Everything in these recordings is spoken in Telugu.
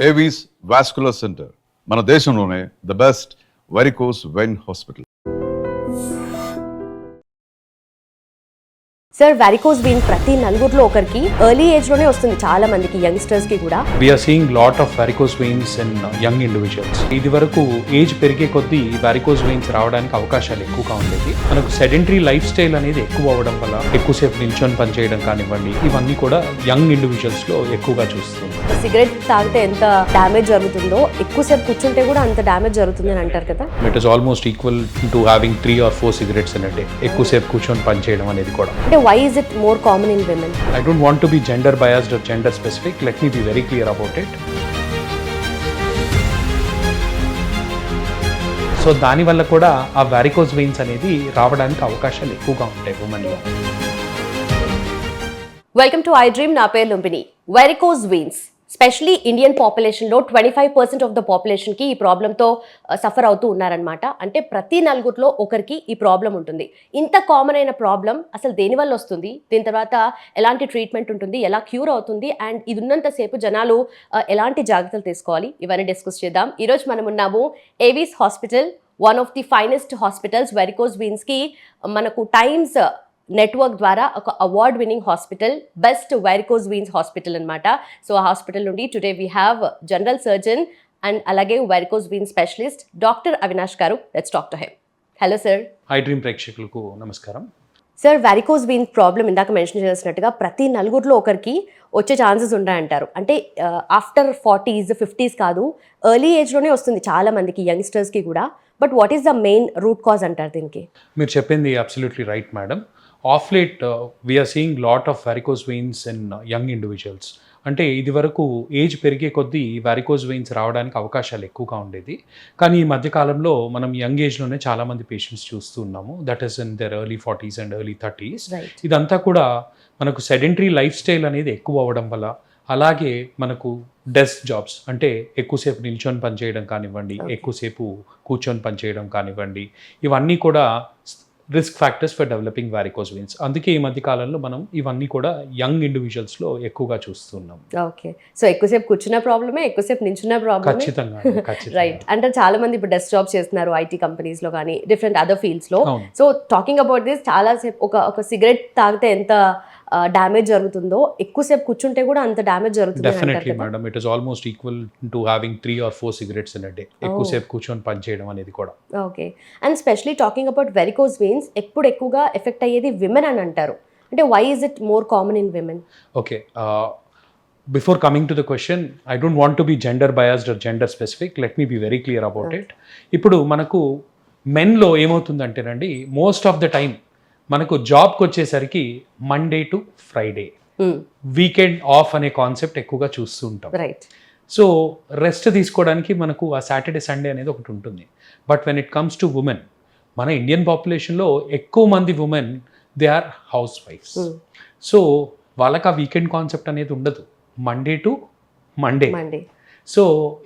ఏవీస్ వాస్కులర్ సెంటర్ మన దేశంలోనే the best varicose vein hospital. Sir, varicose vein ప్రతి నలుగురిలో ఒకరికి ఎర్లీ ఏజ్ లోనే వస్తుంది, చాలా మందికి యంగ్స్టర్స్ కి కూడా. We are seeing lot of varicose veins in young individuals. ఇది వరకు ఏజ్ పెరిగే కొద్దీ varicose veins రావడానికి అవకాశాలు ఎక్కువగా ఉండేది. మనకు సెడెంటరీ లైఫ్ స్టైల్ అనేది ఎక్కువ అవ్వడం వల్ల ఎక్కువసేపు నిల్చొని పనిచేయడం కానివ్వండి, ఇవన్నీ కూడా యంగ్ ఇండివిజువల్స్ లో ఎక్కువగా చూస్తున్నాం. సిగరెట్ తాగితే ఎంత డ్యామేజ్ జరుగుతుందో ఎక్కువసేపు కూర్చుంటే కూడా అంత డ్యామేజ్ జరుగుతుంది అని అంటారు కదా. It is almost equal to having 3 or 4 cigarettes in a day. ఎక్కువసేపు కూర్చొని పనిచేయడం అనేది కూడా. అంటే why is it more common in women? I don't want to be gender biased or gender specific. Let me be very clear about it. So దానివల్ల కూడా ఆ వారికోస్ వెయిన్స్ అనేది రావడానికి అవకాశాలు ఎక్కువగా ఉంటాయి ఉమెన్లో. Welcome to I dream. నా పేరు Lumbini. Varicose veins specially Indian పాపులేషన్లో 25% ఆఫ్ ద పాపులేషన్కి ఈ ప్రాబ్లంతో సఫర్ అవుతూ ఉన్నారనమాట. అంటే ప్రతి నలుగురిలో ఒకరికి ఈ ప్రాబ్లం ఉంటుంది. ఇంత కామన్ అయిన ప్రాబ్లం అసలు దేనివల్ల వస్తుంది, దీని తర్వాత ఎలాంటి ట్రీట్మెంట్ ఉంటుంది, ఎలా క్యూర్ అవుతుంది, అండ్ ఇది ఉన్నంతసేపు జనాలు ఎలాంటి జాగ్రత్తలు తీసుకోవాలి, ఇవన్నీ డిస్కస్ చేద్దాం. ఈరోజు మనం ఉన్నాము AVIS hospital, one of the finest hospitals. Varicose వెయిన్స్కి మనకు టైమ్స్ నెట్వర్క్ ద్వారా ఒక award winning hospital, best varicose veins hospital అనమాట. సో ఆ హాస్పిటల్ నుండి today we have general surgeon and అలాగే varicose vein specialist doctor Avinash garu. Let's talk to him. Hello sir. I dream ప్రేక్షకులకు నమస్కారం. సార్, వెరికోస్ వెయిన్ ప్రాబ్లం ఇందాక మెన్షన్ చేసినట్టుగా ప్రతి నలుగురిలో ఒకరికి వచ్చే ఛాన్సెస్ ఉంటాయంటారు. అంటే ఆఫ్టర్ 40s 50s కాదు, ఎర్లీ ఏజ్లోనే వస్తుంది చాలా మందికి, యంగ్స్టర్స్కి కూడా. But what is the main root cause అంటారు దీనికి? మీరు చెప్పింది absolutely right madam. Of late we are seeing lot of varicose veins in young individuals. అంటే ఇది వరకు ఏజ్ పెరిగే కొద్దీ వారికోస్ వెయిన్స్ రావడానికి అవకాశాలు ఎక్కువగా ఉండేది. కానీ ఈ మధ్యకాలంలో మనం యంగ్ ఏజ్లోనే చాలామంది పేషెంట్స్ చూస్తూ ఉన్నాము. That is in their early 40s and early 30s. ఇదంతా కూడా మనకు సెడెంటరీ లైఫ్ స్టైల్ అనేది ఎక్కువ అవ్వడం వల్ల, అలాగే మనకు డెస్క్ జాబ్స్ అంటే ఎక్కువసేపు నిల్చొని పనిచేయడం కానివ్వండి, ఎక్కువసేపు కూర్చొని పనిచేయడం కానివ్వండి, ఇవన్నీ కూడా risk factors for developing varicose veins. అందుకే ఈ మధ్య కాలంలో మనం ఇవన్నీ కూడా యంగ్ ఇండివిజువల్స్లో ఎక్కువగా చూస్తున్నాం. ఓకే, సో ఎక్కువసేపు కూర్చున్న ప్రాబ్లమే, ఎక్కువసేపు నిల్చున్న ప్రాబ్లమే. ఖచ్చితంగా. రైట్. అంటే చాలా మంది ఇప్పుడు డెస్క్ జాబ్స్ చేస్తున్నారు ఐటీ కంపెనీస్లో కానీ డిఫరెంట్ అదర్ ఫీల్డ్స్లో. సో టాకింగ్ అబౌట్ దిస్, చాలా సేపు ఒక సిగరెట్ తాగితే ఎంత డ్యామేజ్ జరుగుతుందో ఎక్కువసేపు కూర్చుంటే కూడా అంత డ్యామేజ్ జరుగుతుంది. Definitely madam, it is almost equal to having 3 or 4 cigarettes in a day. ఎక్కువసేపు కూర్చొని పనిచేయడం అనేది కూడా. Okay, and specially talking about varicose veins ఎప్పుడు ఎక్కువగా ఎఫెక్ట్ అయ్యేది విమెన్ అని అంటారు. అంటే why is it more common in women? Okay, before coming to the question, I don't want to be gender biased or gender specific. Let me be very clear about it. ఇప్పుడు మనకు మెన్లో ఏమవుతుందంటేనండి, మోస్ట్ ఆఫ్ ద టైం మనకు జాబ్కి వచ్చేసరికి Monday to Friday, weekend off అనే కాన్సెప్ట్ ఎక్కువగా చూస్తూ ఉంటాం. రైట్. సో రెస్ట్ తీసుకోవడానికి మనకు ఆ సాటర్డే సండే అనేది ఒకటి ఉంటుంది. But when it comes to women, మన ఇండియన్ పాపులేషన్లో ఎక్కువ మంది women they are house wives. So వాళ్ళకి ఆ వీకెండ్ కాన్సెప్ట్ అనేది ఉండదు, మండే టు మండే. సో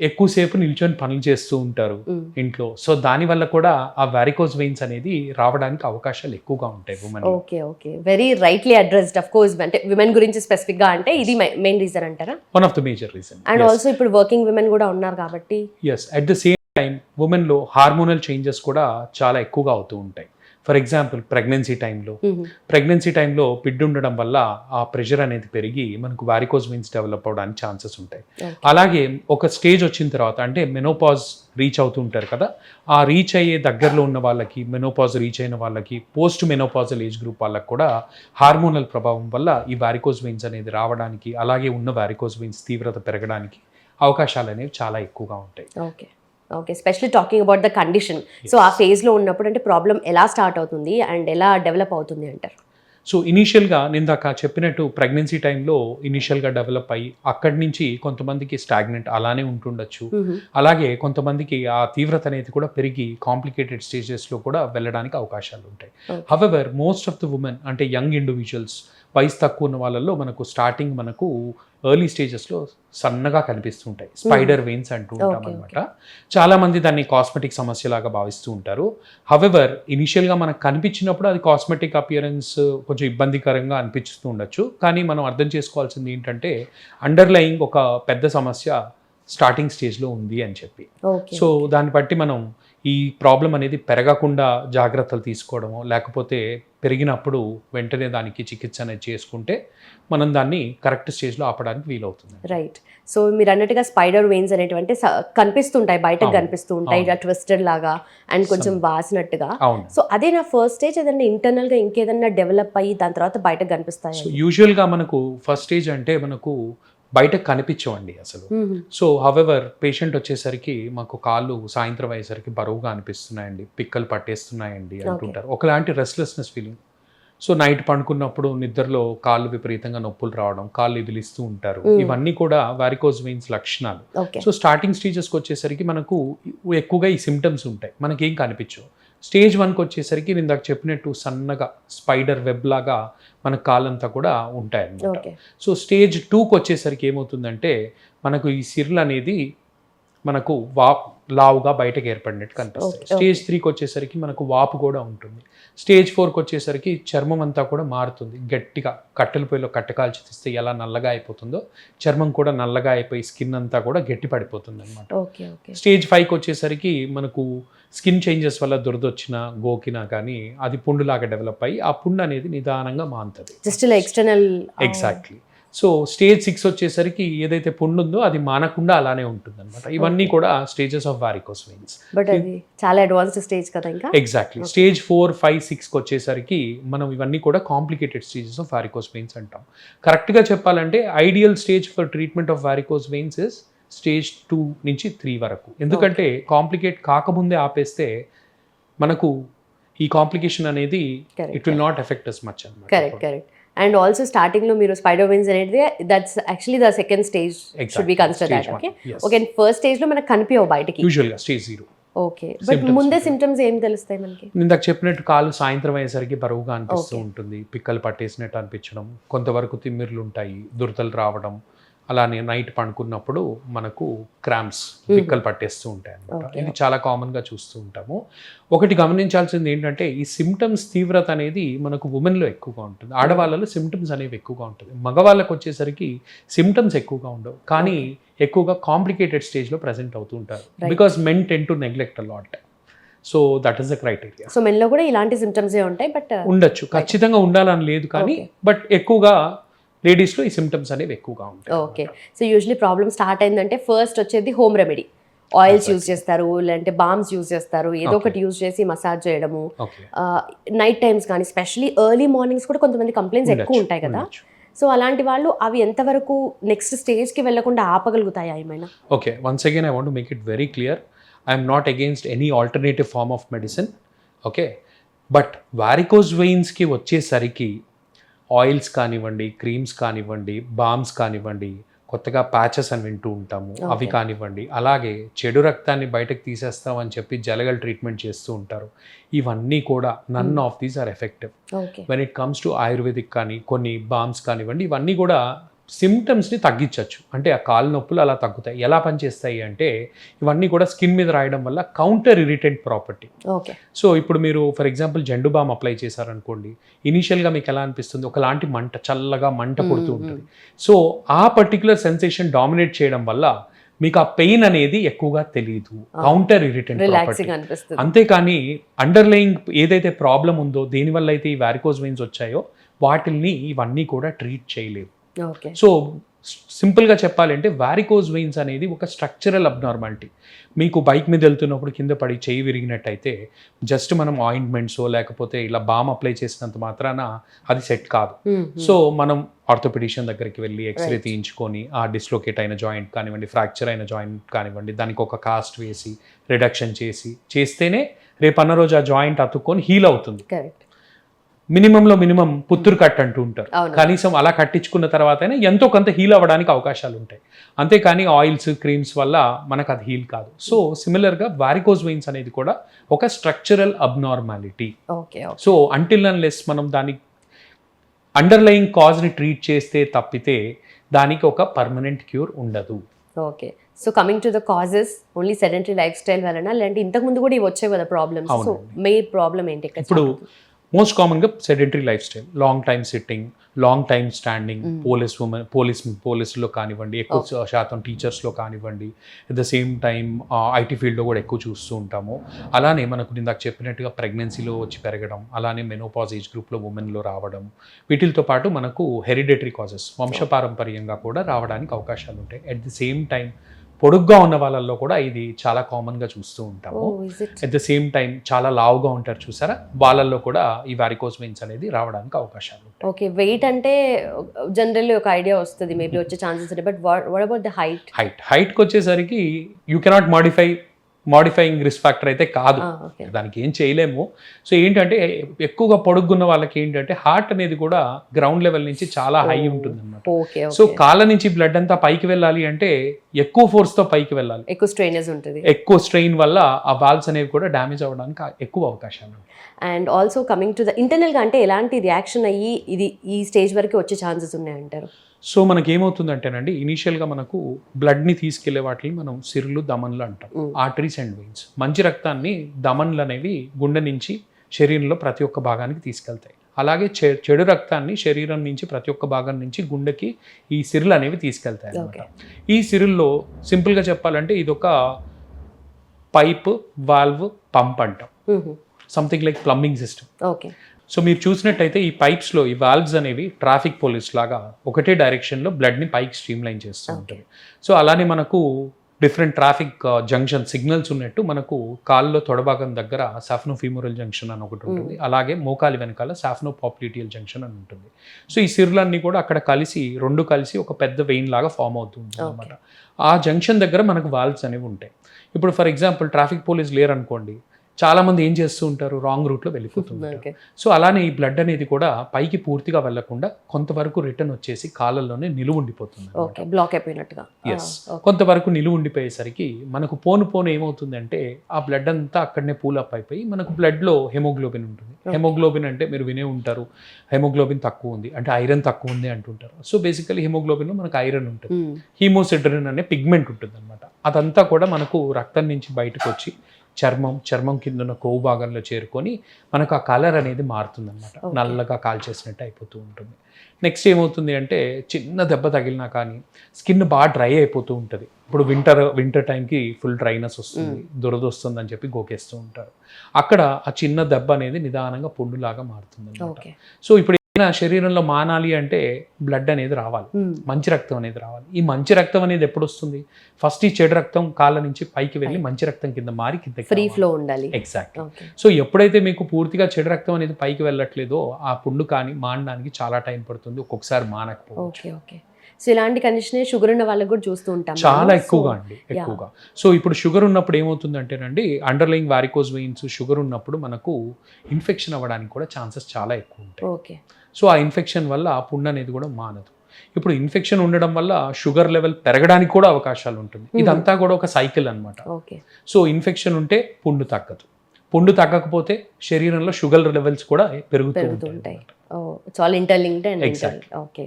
ఎక్కువసేపు నిల్చొని పనులు చేస్తూ ఉంటారు ఇంట్లో. సో దానివల్ల కూడా ఆ వారికోస్ వెయిన్స్ అనేది రావడానికి అవకాశాలు ఎక్కువగా ఉంటాయి women. Okay okay, very rightly addressed. Of course, అంటే విమెన్ గురించి స్పెసిఫిక్ గా అంటే ఇది మెయిన్ రీజన్ అంటారా? One of the major reason. And also ఇప్పుడు వర్కింగ్ విమెన్ కూడా ఉన్నారు కాబట్టి. Yes, at the same time ఉమెన్లో హార్మోనల్ చేంజెస్ కూడా చాలా ఎక్కువగా అవుతూ ఉంటాయి. ఫర్ ఎగ్జాంపుల్ ప్రెగ్నెన్సీ టైంలో బిడ్డ ఉండడం వల్ల ఆ ప్రెషర్ అనేది పెరిగి మనకు వారికోస్ వెయిన్స్ డెవలప్ అవడానికి ఛాన్సెస్ ఉంటాయి. అలాగే ఒక స్టేజ్ వచ్చిన తర్వాత, అంటే మెనోపాజ్ రీచ్ అవుతూ ఉంటారు కదా, ఆ రీచ్ అయ్యే దగ్గరలో ఉన్న వాళ్ళకి, మెనోపాజ్ రీచ్ అయిన వాళ్ళకి, పోస్ట్ మెనోపాజల్ ఏజ్ గ్రూప్ వాళ్ళకి కూడా హార్మోనల్ ప్రభావం వల్ల ఈ వారికోస్ వెయిన్స్ అనేది రావడానికి, అలాగే ఉన్న వారికోస్ వెయిన్స్ తీవ్రత పెరగడానికి అవకాశాలు అనేవి చాలా ఎక్కువగా ఉంటాయి. Okay okay, specially talking about the condition. So ఆ ఫేజ్లో ఉన్నప్పుడు అంటే ప్రాబ్లం ఎలా స్టార్ట్ అవుతుంది అండ్ ఎలా డెవలప్ అవుతుంది అంటారు? సో ఇనీషియల్గా నేను దాకా చెప్పినట్టు ప్రెగ్నెన్సీ టైంలో ఇనీషియల్గా డెవలప్ అయ్యి అక్కడి నుంచి కొంతమందికి స్టాగ్నెంట్ అలానే ఉంటుండొచ్చు. అలాగే కొంతమందికి ఆ తీవ్రత అనేది కూడా పెరిగి కాంప్లికేటెడ్ స్టేజెస్లో కూడా వెళ్ళడానికి అవకాశాలు ఉంటాయి. However most of the women, అంటే యంగ్ ఇండివిజువల్స్, వయసు తక్కువ ఉన్న వాళ్ళల్లో మనకు స్టార్టింగ్ మనకు ఎర్లీ స్టేజెస్లో సన్నగా కనిపిస్తుంటాయి, స్పైడర్ వెయిన్స్ అంటూ ఉంటాం అనమాట. చాలామంది దాన్ని కాస్మెటిక్ సమస్యలాగా భావిస్తూ ఉంటారు. హవెవర్ ఇనిషియల్గా మనకు కనిపించినప్పుడు అది కాస్మెటిక్ అపియరెన్స్ కొంచెం ఇబ్బందికరంగా అనిపిస్తూ ఉండొచ్చు. కానీ మనం అర్థం చేసుకోవాల్సింది ఏంటంటే అండర్లయింగ్ ఒక పెద్ద సమస్య స్టార్టింగ్ స్టేజ్లో ఉంది అని చెప్పి. ఓకే. సో దాన్ని బట్టి మనం ఈ ప్రాబ్లం అనేది పెరగకుండా జాగ్రత్తలు తీసుకోవడమో, లేకపోతే పెరిగినప్పుడు వెంటనే దానికి చికిత్స అనేది చేసుకుంటే మనం దాన్ని కరెక్ట్ స్టేజ్లో ఆపడానికి వీలవుతుంది. రైట్. సో మీరు అన్నట్టుగా స్పైడర్ వెయిన్స్ అనేటువంటి కనిపిస్తుంటాయి, బయటకు అవును. కనిపిస్తూ ఉంటాయి, ఇలా ట్విస్టెడ్ లాగా అండ్ కొంచెం వాసినట్టుగా. అవును. సో అదే నా ఫస్ట్ స్టేజ్, ఏదన్నా ఇంటర్నల్ గా ఇంకేదన్నా డెవలప్ అయ్యి దాని తర్వాత బయటకు కనిపిస్తాయి. సో యూజువల్గా మనకు ఫస్ట్ స్టేజ్ అంటే మనకు బయటకు కనిపించవండి అసలు. సో హవెవర్ పేషెంట్ వచ్చేసరికి మాకు కాళ్ళు సాయంత్రం అయ్యేసరికి బరువుగా అనిపిస్తున్నాయండి, పిక్కలు పట్టేస్తున్నాయండి అంటుంటారు, ఒకలాంటి రెస్ట్లెస్నెస్ ఫీలింగ్. సో నైట్ పండుకున్నప్పుడు నిద్రలో కాళ్ళు విపరీతంగా నొప్పులు రావడం, కాళ్ళు ఇదిలిస్తూ ఉంటారు, ఇవన్నీ కూడా వారికోజ్ వెయిన్స్ లక్షణాలు. సో స్టార్టింగ్ స్టేజెస్కి వచ్చేసరికి మనకు ఎక్కువగా ఈ సిమ్టమ్స్ ఉంటాయి, మనకేం కనిపించవు. స్టేజ్ 1కి వచ్చేసరికి నేను ఇందాక చెప్పినట్టు సన్నగా స్పైడర్ వెబ్ లాగా మన కాళ్ళంతా కూడా ఉంటాయన్నమాట. సో స్టేజ్ 2కి వచ్చేసరికి ఏమవుతుందంటే మనకు ఈ సిర్లు అనేది మనకు లావుగా బయటకు ఏర్పడినట్టు కనిపిస్తాయి. స్టేజ్ 3కి వచ్చేసరికి మనకు వాపు కూడా ఉంటుంది. స్టేజ్ 4కి వచ్చేసరికి చర్మం అంతా కూడా మారుతుంది, గట్టిగా కట్టెల పొయ్యిలో కట్టెకాల్చి తీస్తే ఎలా నల్లగా అయిపోతుందో చర్మం కూడా నల్లగా అయిపోయి స్కిన్ అంతా కూడా గట్టి పడిపోతుంది అనమాట. స్టేజ్ 5కి వచ్చేసరికి మనకు స్కిన్ చేంజెస్ వల్ల దురదొచ్చినా గోకినా కానీ అది పుండులాగా డెవలప్ అయ్యి ఆ పుండు అనేది నిదానంగా మారుతుంది. జస్ట్ ఇలా ఎక్స్టర్నల్. ఎగ్జాక్ట్లీ. సో స్టేజ్ 6 వచ్చేసరికి ఏదైతే పుండు ఉందో అది మానకుండా అలానే ఉంటుంది అనమాట. ఇవన్నీ కూడా stages of varicose veins. But అది చాలా అడ్వాన్స్డ్ స్టేజ్ కదా ఇంకా. ఎగ్జాక్ట్లీ. స్టేజ్ 4, 5, 6కి వచ్చేసరికి మనం ఇవన్నీ కూడా complicated stages of varicose veins అంటాం. కరెక్ట్గా చెప్పాలంటే ideal stage for treatment of varicose veins is stage 2 నుంచి 3 వరకు. ఎందుకంటే కాంప్లికేట్ కాకముందే ఆపేస్తే మనకు ఈ కాంప్లికేషన్ అనేది it will not affect us much అన్నమాట. కరెక్ట్. అండ్ ఆల్సో స్టార్టింగ్ లో మీరు స్పైడర్ వెయిన్స్ అనేది that's actually the second stage should be consider that. Okay. First stage లో మనకు కనిపించవు బయటికి యూజువల్గా స్టేజ్ 0. ఓకే. బట్ ముందే సిమ్టమ్స్ ఏం తెలుస్తాయి మనకి? ఇందాక చెప్పినట్టు కాళ్ళు సాయంత్రం అయ్యేసరికి బరువుగా అనిపిస్తూ ఉంటుంది, పిక్కలు పట్టేసినట్టు అనిపించడం, కొంతవరకు తిమ్మిర్లు ఉంటాయి, దురదలు రావడం, అలానే నైట్ పండుకున్నప్పుడు మనకు క్రాంప్స్, పిక్కలు పట్టేస్తూ ఉంటాయి అన్నమాట. ఇది చాలా కామన్గా చూస్తూ ఉంటాము. ఒకటి గమనించాల్సింది ఏంటంటే ఈ సిమ్టమ్స్ తీవ్రత అనేది మనకు ఉమెన్లో ఎక్కువగా ఉంటుంది, ఆడవాళ్ళలో సిమ్టమ్స్ అనేవి ఎక్కువగా ఉంటుంది. మగవాళ్ళకు వచ్చేసరికి సిమ్టమ్స్ ఎక్కువగా ఉండవు, కానీ ఎక్కువగా కాంప్లికేటెడ్ స్టేజ్లో ప్రజెంట్ అవుతూ ఉంటారు. Because men tend to neglect a lot. So that is the criteria. So మెన్లో కూడా ఇలాంటి సిమ్టమ్స్ ఉంటాయి, బట్ ఉండొచ్చు, ఖచ్చితంగా ఉండాలని లేదు, కానీ బట్ ఎక్కువగా లేడీస్లో ఈ సిమ్టమ్స్ అనేవి ఎక్కువగా ఉంటాయి. Okay. So usually problem start అయిందంటే ఫస్ట్ వచ్చేది హోమ్ రెమెడీ, ఆయిల్స్ యూజ్ చేస్తారు, లేదంటే బామ్స్ యూజ్ చేస్తారు, ఏదో ఒకటి యూజ్ చేసి మసాజ్ చేయడము. నైట్ టైమ్స్ కానీ స్పెషల్లీ ఎర్లీ మార్నింగ్స్ కూడా కొంతమంది కంప్లైంట్స్ ఎక్కువ ఉంటాయి కదా. సో అలాంటి వాళ్ళు అవి ఎంతవరకు నెక్స్ట్ స్టేజ్కి వెళ్లకుండా ఆపగలుగుతాయా ఏమైనా? Okay, once again I want to make it very clear, I'm not against any alternative form of medicine. Okay, but varicose వెయిన్స్కి వచ్చేసరికి ఆయిల్స్ కానివ్వండి, క్రీమ్స్ కానివ్వండి, బామ్స్ కానివ్వండి, కొత్తగా ప్యాచెస్ అని వింటూ ఉంటాము, అవి కానివ్వండి, అలాగే చెడు రక్తాన్ని బయటకు తీసేస్తామని చెప్పి జలగల్ ట్రీట్మెంట్ చేస్తూ ఉంటారు. ఇవన్నీ కూడా none of these are effective when it comes to Ayurvedic. కానీ కొన్ని బామ్స్ కానివ్వండి, ఇవన్నీ కూడా సిమ్టమ్స్ని తగ్గించవచ్చు, అంటే ఆ కాళ్ళ నొప్పులు అలా తగ్గుతాయి. ఎలా పనిచేస్తాయి అంటే ఇవన్నీ కూడా స్కిన్ మీద రాయడం వల్ల కౌంటర్ ఇరిటెంట్ ప్రాపర్టీ. సో ఇప్పుడు మీరు for example Zandu balm apply చేశారనుకోండి, ఇనీషియల్గా మీకు ఎలా అనిపిస్తుంది, ఒకలాంటి మంట, చల్లగా మంట పుడుతూ ఉంటుంది. సో ఆ పర్టికులర్ సెన్సేషన్ డామినేట్ చేయడం వల్ల మీకు ఆ పెయిన్ అనేది ఎక్కువగా తెలియదు, కౌంటర్ ఇరిటెంట్ ప్రాపర్టీ. అంతేకాని అండర్లయింగ్ ఏదైతే ప్రాబ్లం ఉందో, దేనివల్ల అయితే ఈ వారికోజ్ వెయిన్స్ వచ్చాయో వాటిల్ని ఇవన్నీ కూడా ట్రీట్ చేయలేవు. సో సింపుల్గా చెప్పాలంటే వారికోజ్ వెయిన్స్ అనేది ఒక స్ట్రక్చరల్ అబ్నార్మాలిటీ. మీకు బైక్ మీద వెళ్తున్నప్పుడు కింద పడి చేయి విరిగినట్టయితే జస్ట్ మనం ఆయింట్మెంట్సో లేకపోతే ఇలా బామ్ అప్లై చేసినంత మాత్రాన అది సెట్ కాదు. సో మనం ఆర్థోపెడిషియన్ దగ్గరికి వెళ్ళి ఎక్స్రే తీయించుకొని ఆ డిస్లోకేట్ అయిన జాయింట్ కానివ్వండి, ఫ్రాక్చర్ అయిన జాయింట్ కానివ్వండి, దానికి ఒక కాస్ట్ వేసి రిడక్షన్ చేస్తేనే రేపన్న రోజు ఆ జాయింట్ అతుక్కొని హీల్ అవుతుంది. మినిమంలో మినిమం పుత్తూరు కట్ అంటూ ఉంటారు, కనీసం అలా కట్టించుకున్న తర్వాతనే ఎంతో కొంత హీల్ అవ్వడానికి అవకాశాలు ఉంటాయి. అంతేకాని ఆయిల్స్, క్రీమ్స్ వల్ల మనకు అది హీల్ కాదు. సో సిమిలర్గా వారికోజ్ వెయిన్స్ అనేది కూడా ఒక structural abnormality. So until unless మనం దాని అండర్లయింగ్ కాజ్ని ట్రీట్ చేస్తే తప్పితే దానికి ఒక పర్మనెంట్ క్యూర్ ఉండదు. Okay. So coming to the causes, only sedentary life style వలన, లేదంటే ఇంతకు ముందు కూడా ఇవి వచ్చాయి కదా ప్రాబ్లమ్స్, సో మెయిన్ ప్రాబ్లం ఏంటి? ఇప్పుడు మోస్ట్ కామన్గా sedentary lifestyle, long time sitting, long time standing, పోలీసులో కానివ్వండి, ఎక్కువ శాతం టీచర్స్లో కానివ్వండి, at the same time IT ఫీల్డ్లో కూడా ఎక్కువ చూస్తూ ఉంటాము. అలానే మనకు ఇందాక చెప్పినట్టుగా ప్రెగ్నెన్సీలో వచ్చి పెరగడం, అలానే మెనోపాజ్ ఏజ్ గ్రూప్లో ఉమెన్లో రావడం, వీటితో పాటు మనకు హెరిడేటరీ కాజెస్, వంశపారంపర్యంగా కూడా రావడానికి అవకాశాలు ఉంటాయి. అట్ ది సేమ్ టైం పొడుగ్గా ఉన్న వాళ్ళల్లో కూడా ఇది చాలా కామన్గా చూస్తూ ఉంటాము. అట్ ద సేమ్ టైం చాలా లావుగా ఉంటారు చూసారా, వాళ్ళల్లో కూడా ఈ వారికోస్ వెయిన్స్ అనేది రావడానికి అవకాశాలు ఉంటాయి. ఓకే, వెయిట్ అంటే జనరల్లీ ఒక ఐడియా వస్తుంది మేబీ వచ్చే ఛాన్సెస్ ఉంటాయి. బట్ వాట్ అబౌట్ ద హైట్కి వచ్చేసరికి you cannot modifying risk factor అయితే కాదు, దానికి ఏం చేయలేము. సో ఏంటంటే ఎక్కువగా పొడుగున్న వాళ్ళకి ఏంటంటే హార్ట్ అనేది కూడా గ్రౌండ్ లెవెల్ నుంచి చాలా హై ఉంటుంది అన్నమాట. సో కాళ్ళ నుంచి బ్లడ్ అంతా పైకి వెళ్ళాలి అంటే ఎక్కువ ఫోర్స్తో పైకి వెళ్ళాలి, ఎక్కువ స్ట్రెయినెస్ ఉంటుంది. ఎక్కువ స్ట్రెయిన్ వల్ల ఆ వాల్వ్స్ అనేవి కూడా డ్యామేజ్ అవ్వడానికి ఎక్కువ అవకాశాలు ఉంటాయి. And also coming to the ఇంటర్నల్గా అంటే ఎలాంటి రియాక్షన్ అయ్యి ఇది ఈ స్టేజ్ వరకు వచ్చే ఛాన్సెస్ ఉన్నాయంటారు? సో మనకి ఏమవుతుందంటేనండి, ఇనీషియల్గా మనకు బ్లడ్ని తీసుకెళ్లే వాటిని మనం సిరులు, దమన్లు అంటాం, ఆర్టరీస్ అండ్ వెయిన్స్. మంచి రక్తాన్ని దమన్లు అనేవి గుండె నుంచి శరీరంలో ప్రతి ఒక్క భాగానికి తీసుకెళ్తాయి. అలాగే చెడు రక్తాన్ని శరీరం నుంచి ప్రతి ఒక్క భాగం నుంచి గుండెకి ఈ సిరులు అనేవి తీసుకెళ్తాయి అన్నమాట. ఈ సిరుల్లో సింపుల్గా చెప్పాలంటే ఇదొక పైప్, వాల్వ్, పంప్ అంటాం, something like plumbing system. Okay. So మీరు చూసినట్టయితే ఈ పైప్స్లో ఈ వాల్వ్స్ అనేవి ట్రాఫిక్ పోలీస్ లాగా ఒకటే డైరెక్షన్లో బ్లడ్ని పైకి స్ట్రీమ్ లైన్ చేస్తూ ఉంటుంది. సో అలానే మనకు డిఫరెంట్ ట్రాఫిక్ జంక్షన్ సిగ్నల్స్ ఉన్నట్టు మనకు కాల్లో తొడభాగం దగ్గర సాఫ్నోఫీమోరల్ జంక్షన్ అని ఒకటి ఉంటుంది, అలాగే మోకాలి వెనకాల సాఫ్నోపాప్లిటియల్ జంక్షన్ అని ఉంటుంది. సో ఈ సిరులన్నీ కూడా అక్కడ రెండు కలిసి ఒక పెద్ద వెయిన్ లాగా ఫామ్ అవుతుంది అనమాట. ఆ జంక్షన్ దగ్గర మనకు వాల్వ్స్ అనేవి ఉంటాయి. ఇప్పుడు ఫర్ ఎగ్జాంపుల్ ట్రాఫిక్ పోలీస్ లేరు అనుకోండి, చాలా మంది ఏం చేస్తూ ఉంటారు, రాంగ్ రూట్లో వెళ్ళిపోతుంటారు. సో అలానే ఈ బ్లడ్ అనేది కూడా పైకి పూర్తిగా వెళ్లకుండా కొంతవరకు రిటర్న్ వచ్చేసి కాళ్ళల్లోనే నిలువ ఉండిపోతుంది, బ్లాక్ అయిపోయినట్టుగా. ఎస్, కొంతవరకు నిలువ ఉండిపోయేసరికి మనకు పోను ఏమవుతుందంటే ఆ బ్లడ్ అంతా అక్కడనే పూలప్ అయిపోయి మనకు బ్లడ్లో హెమోగ్లోబిన్ ఉంటుంది. హెమోగ్లోబిన్ అంటే మీరు వినే ఉంటారు, హెమోగ్లోబిన్ తక్కువ ఉంది అంటే ఐరన్ తక్కువ ఉంది అంటుంటారు. సో బేసికలీ హెమోగ్లోబిన్లో మనకు ఐరన్ ఉంటుంది, హీమోసిడ్రిన్ అనే పిగ్మెంట్ ఉంటుంది అనమాట. అదంతా కూడా మనకు రక్తం నుంచి బయటకు వచ్చి చర్మం కింద ఉన్న కొవ్వు భాగంలో చేరుకొని మనకు ఆ కలర్ అనేది మారుతుంది అనమాట, నల్లగా కాల్చేసినట్టు అయిపోతూ ఉంటుంది. నెక్స్ట్ ఏమవుతుంది అంటే చిన్న దెబ్బ తగిలినా కానీ స్కిన్ బాగా డ్రై అయిపోతూ ఉంటుంది. ఇప్పుడు వింటర్ టైంకి ఫుల్ డ్రైనెస్ వస్తుంది, దురద వస్తుంది అని చెప్పి గోకేస్తూ ఉంటారు. అక్కడ ఆ చిన్న దెబ్బ అనేది నిదానంగా పుండులాగా మారుతుంది అనమాట. సో ఇప్పుడు శరీరంలో మానాలి అంటే బ్లడ్ అనేది రావాలి, మంచి రక్తం అనేది రావాలి. ఈ మంచి రక్తం అనేది ఎప్పుడు వస్తుంది? ఫస్ట్ ఈ చెడు రక్తం కాళ్ళ నుంచి పైకి వెళ్ళి మంచి రక్తం కింద మారి కింద ఫ్రీ ఫ్లో ఉండాలి. ఎగ్జాక్ట్. సో ఎప్పుడైతే మీకు పూర్తిగా చెడు రక్తం అనేది పైకి వెళ్ళట్లేదో ఆ పుండు కానీ మానడానికి చాలా టైం పడుతుంది, ఒక్కొక్కసారి మానకపోవచ్చు. సో ఇలాంటి కండిషన్ షుగర్ ఉన్న వాళ్ళకి కూడా చూస్తూ ఉంటాం చాలా ఎక్కువగా అండి, ఎక్కువగా. సో ఇప్పుడు షుగర్ ఉన్నప్పుడు ఏమవుతుందంటేనండి, అండర్లైయింగ్ వారికోస్ వెయిన్స్ షుగర్ ఉన్నప్పుడు మనకు ఇన్ఫెక్షన్ అవ్వడానికి కూడా ఛాన్సెస్ చాలా ఎక్కువ ఉంటాయి. ఓకే. సో ఆ ఇన్ఫెక్షన్ వల్ల ఆ పుండు అనేది కూడా మానదు. ఇప్పుడు ఇన్ఫెక్షన్ ఉండడం వల్ల షుగర్ లెవెల్ పెరగడానికి కూడా అవకాశాలు ఉంటుంది. ఇదంతా కూడా ఒక సైకిల్ అనమాట. సో ఇన్ఫెక్షన్ ఉంటే పుండు తగ్గదు, పుండు తగ్గకపోతే శరీరంలో షుగర్ లెవెల్స్ కూడా పెరుగుతూ ఉంటాయి. చాలా interlinked and okay.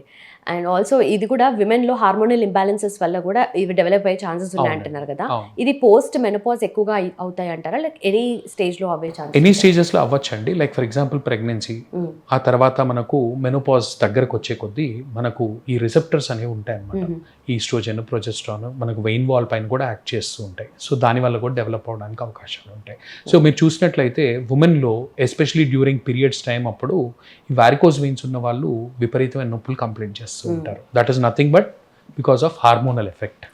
And also ఇది కూడా విమెన్లో హార్మోనల్ ఇంబ్యాలెన్సెస్ వల్ల కూడా ఇవి డెవలప్ అయ్యే ఛాన్సెస్ ఉన్నాయి అంటున్నారు కదా, ఇది పోస్ట్ మెనోపాజ్ ఎక్కువగా అవుతాయి అంటారా, లైక్ ఎనీ స్టేజ్లో అవే ఛాన్సెస్? ఎనీ స్టేజెస్లో అవ్వచ్చండి. లైక్ ఫర్ ఎగ్జాంపుల్ ప్రెగ్నెన్సీ, ఆ తర్వాత మనకు మెనోపాజ్ దగ్గరకు వచ్చే కొద్దీ మనకు ఈ రిసెప్టర్స్ అనేవి ఉంటాయి అన్నమాట. ఈస్ట్రోజన్, ప్రొజెస్ట్రాన్ మనకు వెయిన్ వాల్ పైన కూడా యాక్ట్ చేస్తూ ఉంటాయి. సో దానివల్ల కూడా డెవలప్ అవడానికి అవకాశాలు ఉంటాయి. సో మీరు చూసినట్లయితే ఉమెన్లో ఎస్పెషలీ డ్యూరింగ్ పీరియడ్స్ టైం అప్పుడు ఈ వారికోస్ వెయిన్స్ ఉన్న వాళ్ళు విపరీతమైన నొప్పులు కంప్లైంట్ చేస్తూ ఉంటారు. That is nothing but because of hormonal effect.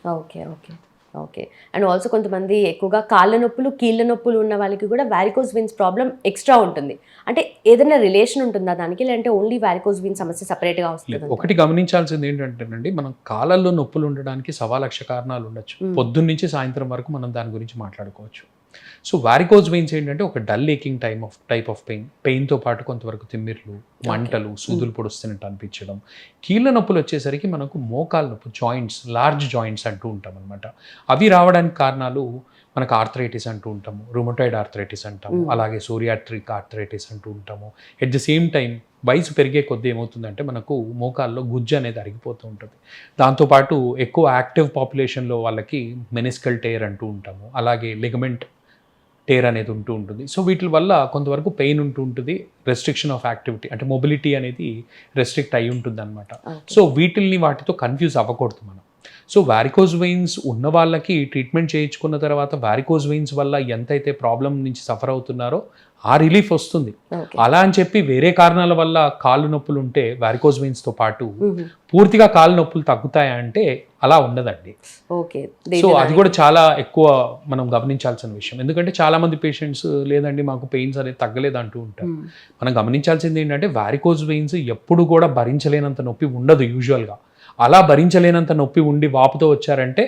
Okay. And also కొంతమంది ఎక్కువగా కాళ్ళ నొప్పులు, కీళ్ళ నొప్పులు ఉన్న వాళ్ళకి కూడా వారికోస్ వెయిన్స్ ప్రాబ్లం ఎక్స్ట్రా ఉంటుంది. అంటే ఏదైనా రిలేషన్ ఉంటుందా దానికి, లేదంటే ఓన్లీ వారికోస్ వెయిన్స్ సమస్య సపరేట్గా వస్తుంది? ఒకటి గమనించాల్సింది ఏంటంటేనండి, మనం కాళ్ళల్లో నొప్పులు ఉండడానికి 1,00,000 కారణాలు ఉండొచ్చు. పొద్దున్న నుంచి సాయంత్రం వరకు మనం దాని గురించి మాట్లాడుకోవచ్చు. సో వారికోస్ వెయిన్స్ ఏంటంటే ఒక డల్ ఏకింగ్ టైప్ ఆఫ్ పెయిన్తో పాటు కొంతవరకు తిమ్మిర్లు, మంటలు, సూదులు పొడుస్తున్నట్టు అనిపించడం. కీళ్ళ నొప్పులు వచ్చేసరికి మనకు మోకాళ్ళ నొప్పి, జాయింట్స్, లార్జ్ జాయింట్స్ అంటూ ఉంటాం అనమాట. అవి రావడానికి కారణాలు మనకు ఆర్థరైటిస్ అంటూ ఉంటాము, రుమటాయిడ్ ఆర్థరైటిస్ అంటాము, అలాగే సోరియాట్రిక్ ఆర్థరైటిస్ అంటూ ఉంటాము. ఎట్ ది సేమ్ టైం వయసు పెరిగే కొద్దీ ఏమవుతుందంటే మనకు మోకాల్లో గుజ్జు అనేది అరిగిపోతూ ఉంటుంది. దాంతోపాటు ఎక్కువ యాక్టివ్ పాపులేషన్లో వాళ్ళకి మెనిస్కల్ టేర్ అంటూ ఉంటాము, అలాగే లిగమెంట్ టేర్ అనేది ఉంటూ ఉంటుంది. సో వీటి వల్ల కొంతవరకు పెయిన్ ఉంటూ ఉంటుంది, రెస్ట్రిక్షన్ ఆఫ్ యాక్టివిటీ అంటే మొబిలిటీ అనేది రెస్ట్రిక్ట్ అయి ఉంటుంది అనమాట. సో వాటితో కన్ఫ్యూజ్ అవ్వకూడదు మనం. సో వారికోజ్ వెయిన్స్ ఉన్న వాళ్ళకి ట్రీట్మెంట్ చేయించుకున్న తర్వాత వారికోజ్ వెయిన్స్ వల్ల ఎంతైతే ప్రాబ్లం నుంచి సఫర్ అవుతున్నారో ఆ రిలీఫ్ వస్తుంది. అలా అని చెప్పి వేరే కారణాల వల్ల కాళ్ళు నొప్పులు ఉంటే వారికోజ్ వెయిన్స్తో పాటు పూర్తిగా కాళ్ళు నొప్పులు తగ్గుతాయా అంటే అలా ఉండదండి. సో అది కూడా చాలా ఎక్కువ మనం గమనించాల్సిన విషయం. ఎందుకంటే చాలా మంది పేషెంట్స్ లేదండి మాకు పెయిన్స్ అనేది తగ్గలేదు అంటూ ఉంటారు. మనం గమనించాల్సింది ఏంటంటే వారికోజ్ వెయిన్స్ ఎప్పుడు కూడా భరించలేనంత నొప్పి ఉండదు యూజువల్గా. అలా భరించలేనంత నొప్పి ఉండి వాపుతో వచ్చారంటే